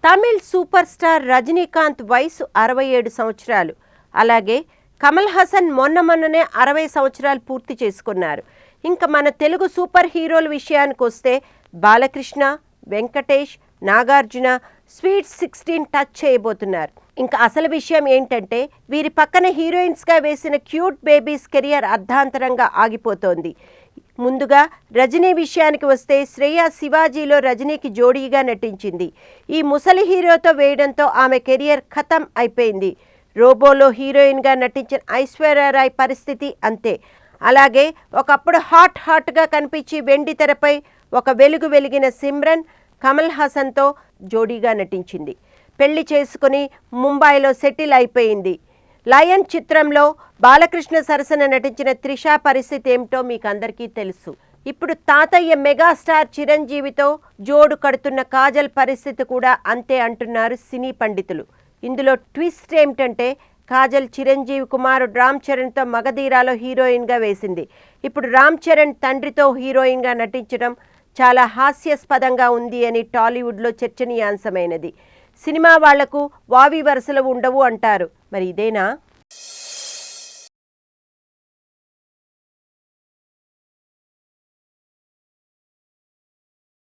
Tamil super star Rajinikanth వయసు 67 సంవత్సరాలు. అలాగే కమల్ హాసన్ మొన్ననే 60 సంవత్సరాలు పూర్తి చేసుకున్నారు. ఇంకా మన తెలుగు సూపర్ హీరోల విషయానికి వస్తే బాలకృష్ణ, వెంకటేష్, నాగార్జున స్వీట్ 16 టచ్ చేయబోతున్నారు. ఇంకా అసలు విషయం ఏంటంటే వీరి పక్కన హీరోయిన్స్గా వేసిన క్యూట్ బేబీస్ కెరియర్ అర్ధాంతరంగా ఆగిపోతోంది. ముందుగా రజనీ విషయానికి వస్తే శ్రేయ శివాజీలో రజనీకి జోడీగా నటించింది. ఈ ముసలి హీరోతో వేయడంతో ఆమె కెరియర్ ఖతం అయిపోయింది. రోబోలో హీరోయిన్గా నటించిన ఐశ్వర్యరాయ్ పరిస్థితి అంతే. అలాగే ఒకప్పుడు హాట్గా కనిపించి వెండి తెరపై ఒక వెలుగు వెలిగిన సిమ్రన్ కమల్ హాసన్తో జోడీగా నటించింది. పెళ్లి చేసుకుని ముంబైలో సెటిల్ అయిపోయింది. లయన్ చిత్రంలో బాలకృష్ణ సరసన నటించిన త్రిష పరిస్థితి ఏమిటో మీకు అందరికీ తెలుసు. ఇప్పుడు తాతయ్య మెగాస్టార్ చిరంజీవితో జోడు కడుతున్న కాజల్ పరిస్థితి కూడా అంతే అంటున్నారు సినీ పండితులు. ఇందులో ట్విస్ట్ ఏమిటంటే కాజల్ చిరంజీవి కుమారుడు రామ్ చరణ్తో మగధీరాలో హీరోయిన్గా వేసింది. ఇప్పుడు రామ్ చరణ్ తండ్రితో హీరోయిన్గా నటించడం చాలా హాస్యాస్పదంగా ఉంది అని టాలీవుడ్లో చర్చనీయాంశమైనది. సినిమా వాళ్లకు వావి వరుసలు ఉండవు అంటారు. మరి ఇదేనా?